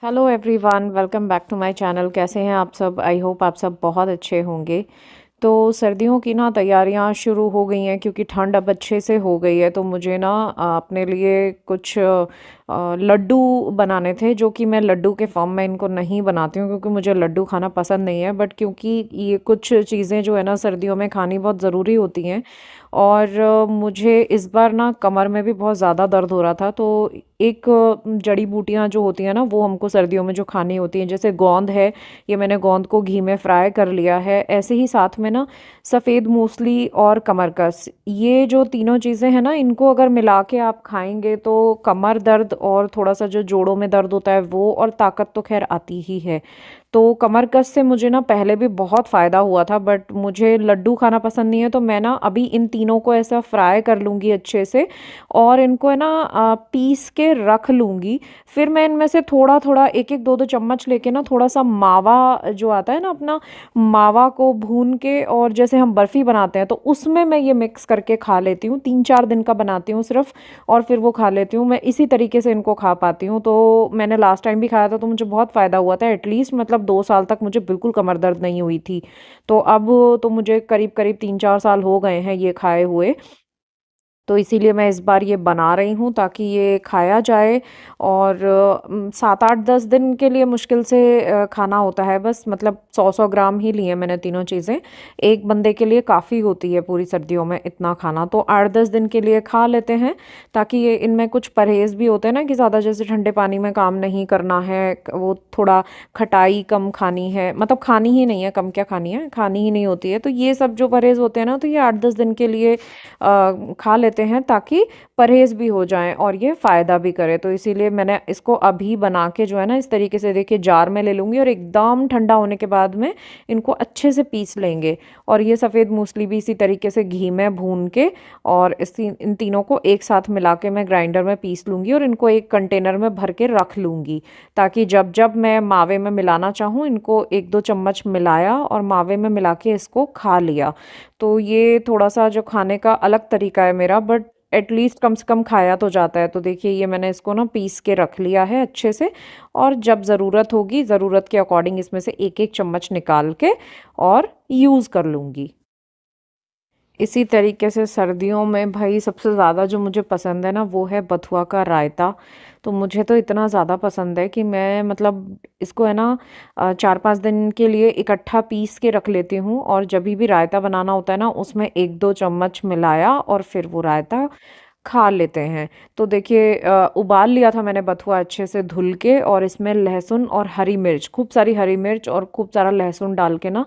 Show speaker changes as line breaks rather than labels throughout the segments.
Hello everyone, welcome back to my channel. कैसे हैं आप सब? आई होप आप सब बहुत अच्छे होंगे। तो सर्दियों की ना तैयारियां शुरू हो गई हैं क्योंकि ठंड अब अच्छे से हो गई है। तो मुझे ना अपने लिए कुछ लड्डू बनाने थे, जो कि मैं लड्डू के फॉर्म में इनको नहीं बनाती हूँ क्योंकि मुझे लड्डू खाना पसंद नहीं है। बट क्योंकि ये कुछ चीज़ें जो है ना सर्दियों में खानी बहुत ज़रूरी होती हैं। और मुझे इस बार ना कमर में भी बहुत ज़्यादा दर्द हो रहा था। तो एक जड़ी बूटियां जो होती हैं ना, वो हमको सर्दियों में जो खानी होती हैं, जैसे गोंद है। ये मैंने गोंद को घी में फ्राई कर लिया है। ऐसे ही साथ में ना सफ़ेद मूसली और कमरकस, ये जो तीनों चीज़ें हैं ना, इनको अगर मिला के आप खाएंगे तो कमर दर्द और थोड़ा सा जो जोड़ों में दर्द होता है वो, और ताकत तो खैर आती ही है। तो कमरकस से मुझे ना पहले भी बहुत फ़ायदा हुआ था, बट मुझे लड्डू खाना पसंद नहीं है। तो मैं ना अभी इन तीनों को ऐसा फ्राई कर लूँगी अच्छे से, और इनको है ना पीस के रख लूँगी। फिर मैं इनमें से थोड़ा थोड़ा, एक एक दो दो चम्मच लेके ना, थोड़ा सा मावा जो आता है ना अपना, मावा को भून के, और जैसे हम बर्फ़ी बनाते हैं तो उसमें मैं ये मिक्स करके खा लेती हूँ। 3-4 दिन का बनाती हूँ सिर्फ, और फिर वो खा लेती हूँ। मैं इसी तरीके से इनको खा पाती हूँ। तो मैंने लास्ट टाइम भी खाया था तो मुझे बहुत फ़ायदा हुआ था। एटलीस्ट मतलब 2 साल तक मुझे बिल्कुल कमर दर्द नहीं हुई थी। तो अब तो मुझे करीब करीब 3-4 साल हो गए हैं ये खाए हुए। तो इसीलिए मैं इस बार ये बना रही हूँ ताकि ये खाया जाए। और 7-8-10 दिन के लिए मुश्किल से खाना होता है बस। मतलब 100-100 ग्राम ही लिए मैंने तीनों चीज़ें। एक बंदे के लिए काफ़ी होती है पूरी सर्दियों में इतना खाना। तो 8-10 दिन के लिए खा लेते हैं, ताकि ये इनमें कुछ परहेज़ भी होते हैं ना, कि ज़्यादा जैसे ठंडे पानी में काम नहीं करना है। वो थोड़ा खटाई कम खानी है, मतलब खानी ही नहीं है, कम क्या खानी है, खानी ही नहीं होती है। तो ये सब जो परहेज़ होते हैं ना, तो ये 8-10 दिन के लिए खा लेते हैं, ताकि परहेज़ भी हो जाए और ये फ़ायदा भी करे। तो इसीलिए मैंने इसको अभी बना के जो है ना, इस तरीके से देखिए जार में ले लूँगी, और एकदम ठंडा होने के बाद में इनको अच्छे से पीस लेंगे। और ये सफ़ेद मूसली भी इसी तरीके से घी में भून के, और इन तीनों को एक साथ मिला के मैं ग्राइंडर में पीस लूँगी, और इनको एक कंटेनर में भर के रख लूँगी, ताकि जब जब मैं मावे में मिलाना चाहूँ, इनको 1-2 चम्मच मिलाया और मावे में मिला के इसको खा लिया। तो ये थोड़ा-सा जो खाने का अलग तरीका है मेरा, बट एटलीस्ट कम से कम खाया तो जाता है। तो देखिए, ये मैंने इसको ना पीस के रख लिया है अच्छे से, और जब ज़रूरत होगी, ज़रूरत के अकॉर्डिंग इसमें से एक-एक चम्मच निकाल के और यूज़ कर लूँगी। इसी तरीके से सर्दियों में भाई सबसे ज़्यादा जो मुझे पसंद है ना, वो है बथुआ का रायता। तो मुझे तो इतना ज़्यादा पसंद है कि मैं मतलब इसको है ना 4-5 दिन के लिए इकट्ठा पीस के रख लेती हूँ, और जभी भी रायता बनाना होता है ना, उसमें 1-2 चम्मच मिलाया और फिर वो रायता खा लेते हैं। तो देखिए, उबाल लिया था मैंने बथुआ अच्छे से धुल के, और इसमें लहसुन और हरी मिर्च, खूब सारी हरी मिर्च और खूब सारा लहसुन डाल के ना,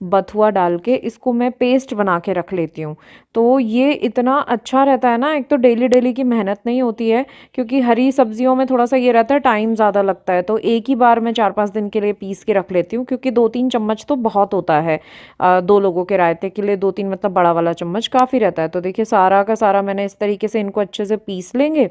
बथुआ डाल के इसको मैं पेस्ट बना के रख लेती हूँ। तो ये इतना अच्छा रहता है ना, एक तो डेली डेली की मेहनत नहीं होती है, क्योंकि हरी सब्जियों में थोड़ा सा ये रहता है, टाइम ज़्यादा लगता है। तो एक ही बार मैं 4-5 दिन के लिए पीस के रख लेती हूँ, क्योंकि 2-3 चम्मच तो बहुत होता है। 2 लोगों के रायते के लिए 2-3, मतलब बड़ा वाला चम्मच काफ़ी रहता है। तो देखिए, सारा का सारा मैंने इस तरीके से इनको अच्छे से पीस लेंगे,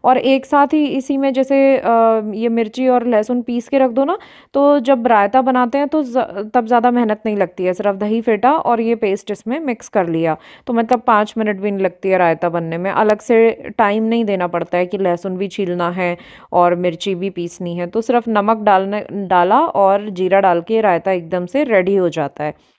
और एक साथ ही इसी में जैसे ये मिर्ची और लहसुन पीस के रख दो ना, तो जब रायता बनाते हैं तो तब ज़्यादा मेहनत नहीं लगती है। सिर्फ दही फेंटा और ये पेस्ट इसमें मिक्स कर लिया, तो मतलब 5 मिनट भी नहीं लगती है रायता बनने में। अलग से टाइम नहीं देना पड़ता है कि लहसुन भी छीलना है और मिर्ची भी पीसनी है। तो सिर्फ नमक डाला और जीरा डाल के रायता एकदम से रेडी हो जाता है।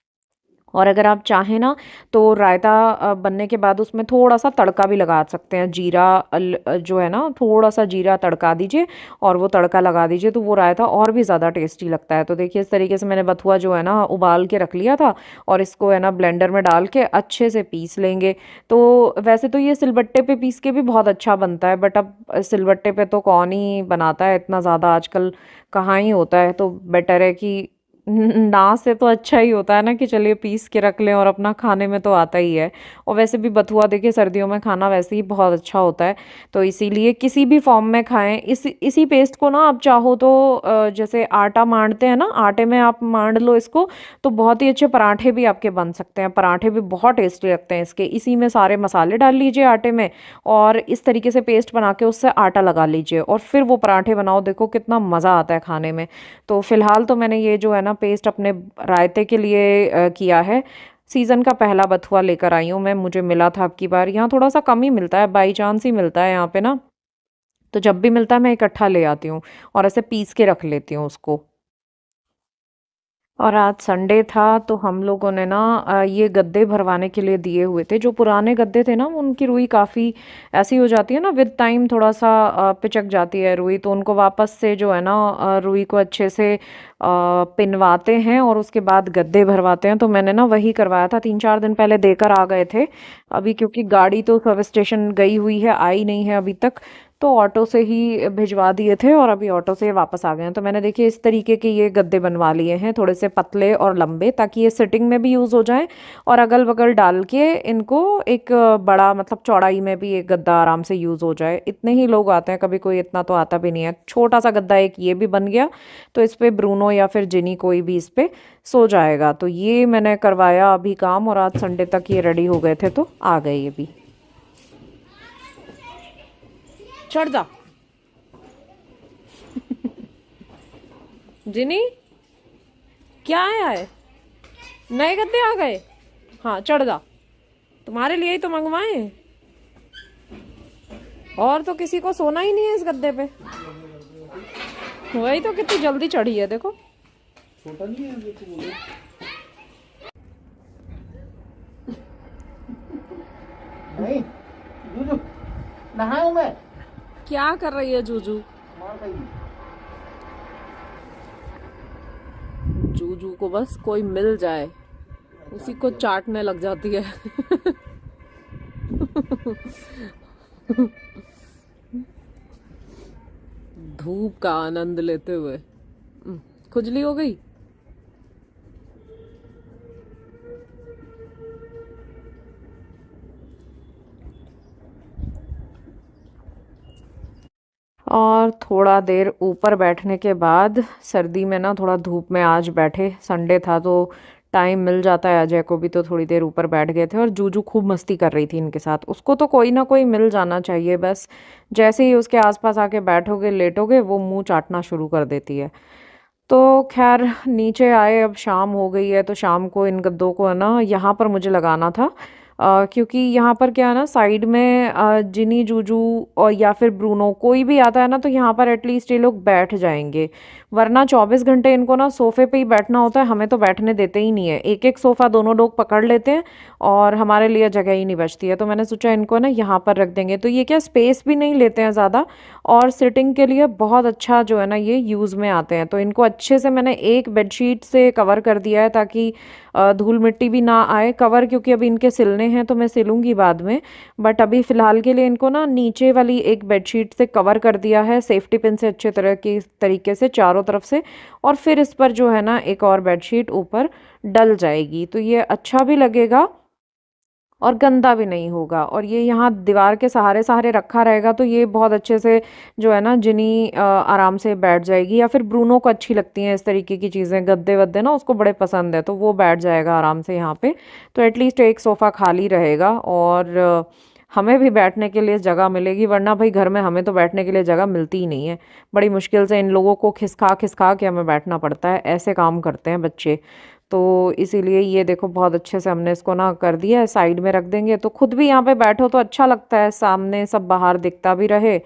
और अगर आप चाहें ना, तो रायता बनने के बाद उसमें थोड़ा-सा तड़का भी लगा सकते हैं। जीरा जो है ना, थोड़ा-सा जीरा तड़का दीजिए, और वो तड़का लगा दीजिए, तो वो रायता और भी ज़्यादा टेस्टी लगता है। तो देखिए, इस तरीके से मैंने बथुआ जो है ना उबाल के रख लिया था, और इसको है ना ब्लेंडर में डाल के अच्छे से पीस लेंगे। तो वैसे तो ये सिलबट्टे पे पीस के भी बहुत अच्छा बनता है, बट अब सिलबट्टे पे तो कौन ही बनाता है इतना ज़्यादा आजकल, कहाँ ही होता है। तो बेटर है कि ना से तो अच्छा ही होता है ना, कि चलिए पीस के रख लें, और अपना खाने में तो आता ही है। और वैसे भी बथुआ देखिए सर्दियों में खाना वैसे ही बहुत अच्छा होता है। तो इसीलिए किसी भी फॉर्म में खाएं। इसी पेस्ट को ना आप चाहो तो जैसे आटा मांडते हैं ना, आटे में आप मांड लो इसको, तो बहुत ही अच्छे पराठे भी आपके बन सकते हैं। पराठे भी बहुत टेस्टी लगते हैं इसके। इसी में सारे मसाले डाल लीजिए आटे में, और इस तरीके से पेस्ट बना के उससे आटा लगा लीजिए, और फिर वो पराठे बनाओ, देखो कितना मज़ा आता है खाने में। तो फिलहाल तो मैंने ये जो है ना पेस्ट अपने रायते के लिए किया है। सीज़न का पहला बथुआ लेकर आई हूँ मैं, मुझे मिला था अब की बार। यहाँ थोड़ा सा कम ही मिलता है, बाई चांस ही मिलता है यहाँ पे ना। तो जब भी मिलता है मैं इकट्ठा ले आती हूँ और ऐसे पीस के रख लेती हूँ उसको। और आज संडे था तो हम लोगों ने ना ये गद्दे भरवाने के लिए दिए हुए थे। जो पुराने गद्दे थे ना उनकी रुई काफ़ी ऐसी हो जाती है ना, विद टाइम थोड़ा सा पिचक जाती है रुई, तो उनको वापस से जो है ना रुई को अच्छे से पिनवाते हैं और उसके बाद गद्दे भरवाते हैं। तो मैंने ना वही करवाया था, 3-4 दिन पहले देकर आ गए थे। अभी क्योंकि गाड़ी तो सर्विस स्टेशन गई हुई है, आई नहीं है अभी तक, तो ऑटो से ही भिजवा दिए थे और अभी ऑटो से वापस आ गए हैं। तो मैंने देखिए इस तरीके के ये गद्दे बनवा लिए हैं, थोड़े से पतले और लंबे, ताकि ये सिटिंग में भी यूज़ हो जाए और अगल बगल डाल के इनको एक बड़ा मतलब चौड़ाई में भी एक गद्दा आराम से यूज़ हो जाए। इतने ही लोग आते हैं, कभी कोई इतना तो आता भी नहीं है। छोटा सा गद्दा एक ये भी बन गया, तो इस पे ब्रूनो या फिर जिनी कोई भी इस पे सो जाएगा। तो ये मैंने करवाया अभी काम, और आज संडे तक ये रेडी हो गए थे तो आ गए ये भी। चढ़ जा जिनी, क्या आया है? नए गद्दे आ गए? हाँ चढ़ जा, तुम्हारे लिए ही तो मंगवाए। और तो किसी को सोना ही नहीं है इस गद्दे पे। वही तो, कितनी जल्दी चढ़ी है देखो। छोटा नहीं है तो बोलो। नहीं जूजू नहाऊं मैं। क्या कर रही है जूजू? जूजू को बस कोई मिल जाए उसी को चाटने लग जाती है। धूप का आनंद लेते हुए। खुजली हो गई। और थोड़ा देर ऊपर बैठने के बाद, सर्दी में ना थोड़ा धूप में आज बैठे, संडे था तो टाइम मिल जाता है अजय को भी, तो थोड़ी देर ऊपर बैठ गए थे। और जूजू खूब मस्ती कर रही थी इनके साथ। उसको तो कोई ना कोई मिल जाना चाहिए बस। जैसे ही उसके आसपास आके बैठोगे लेटोगे वो मुंह चाटना शुरू कर देती है। तो खैर नीचे आए, अब शाम हो गई है, तो शाम को इन गद्दों को है ना यहाँ पर मुझे लगाना था। क्योंकि यहाँ पर क्या है ना, साइड में जिनी जूजू और या फिर ब्रूनो कोई भी आता है ना, तो यहाँ पर एटलीस्ट ये लोग बैठ जाएंगे। वरना 24 घंटे इनको ना सोफे पे ही बैठना होता है, हमें तो बैठने देते ही नहीं है। एक एक सोफ़ा दोनों लोग पकड़ लेते हैं और हमारे लिए जगह ही नहीं बचती है। तो मैंने सोचा इनको ना यहाँ पर रख देंगे, तो ये क्या स्पेस भी नहीं लेते हैं ज़्यादा, और सिटिंग के लिए बहुत अच्छा जो है ना ये यूज़ में आते हैं। तो इनको अच्छे से मैंने एक बेडशीट से कवर कर दिया है, ताकि धूल मिट्टी भी ना आए। कवर क्योंकि अभी इनके सिलने हैं तो मैं सिलूंगी बाद में, बट अभी फ़िलहाल के लिए इनको ना नीचे वाली एक बेडशीट से कवर कर दिया है, सेफ्टी पिन से अच्छे तरह की तरीके से चारों तरफ से। और फिर इस पर जो है ना एक और बेडशीट ऊपर डल जाएगी, तो ये अच्छा भी लगेगा और गंदा भी नहीं होगा। और ये यहाँ दीवार के सहारे सहारे रखा रहेगा, तो ये बहुत अच्छे से जो है ना जिनी आराम से बैठ जाएगी। या फिर ब्रूनो को अच्छी लगती हैं इस तरीके की चीज़ें, गद्दे वद्दे ना उसको बड़े पसंद है, तो वो बैठ जाएगा आराम से यहाँ पे। तो एटलीस्ट एक सोफ़ा खाली रहेगा और हमें भी बैठने के लिए जगह मिलेगी। वरना भाई घर में हमें तो बैठने के लिए जगह मिलती ही नहीं है। बड़ी मुश्किल से इन लोगों को खिसका खिसका के हमें बैठना पड़ता है, ऐसे काम करते हैं बच्चे। तो इसीलिए ये देखो बहुत अच्छे से हमने इसको ना कर दिया है, साइड में रख देंगे तो खुद भी यहाँ पे बैठो तो अच्छा लगता है, सामने सब बाहर दिखता भी रहे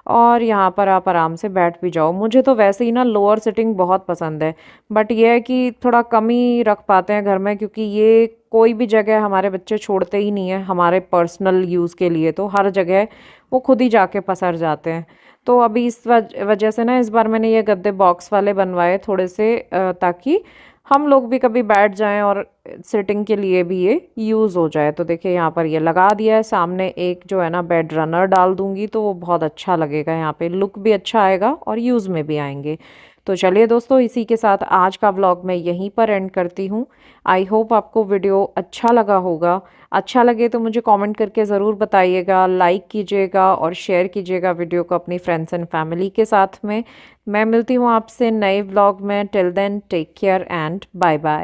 और यहाँ पर आप आराम से बैठ भी जाओ। मुझे तो वैसे ही ना लोअर सिटिंग बहुत पसंद है, बट ये है कि थोड़ा कम ही रख पाते हैं घर में, क्योंकि ये कोई भी जगह हमारे बच्चे छोड़ते ही नहीं है हमारे पर्सनल यूज़ के लिए। तो हर जगह वो खुद ही जाके पसर जाते हैं। तो अभी इस वजह से ना इस बार मैंने ये गद्दे बॉक्स वाले बनवाए थोड़े से, ताकि हम लोग भी कभी बैठ जाएं और सिटिंग के लिए भी ये यूज़ हो जाए। तो देखिए यहाँ पर ये लगा दिया है, सामने एक जो है ना बेड रनर डाल दूंगी तो वो बहुत अच्छा लगेगा, यहाँ पे लुक भी अच्छा आएगा और यूज़ में भी आएंगे। तो चलिए दोस्तों, इसी के साथ आज का व्लॉग मैं यहीं पर एंड करती हूँ। आई होप आपको वीडियो अच्छा लगा होगा। अच्छा लगे तो मुझे कमेंट करके ज़रूर बताइएगा, लाइक कीजिएगा और शेयर कीजिएगा वीडियो को अपनी फ्रेंड्स एंड फैमिली के साथ में। मैं मिलती हूँ आपसे नए व्लॉग में। Till then take care and bye bye.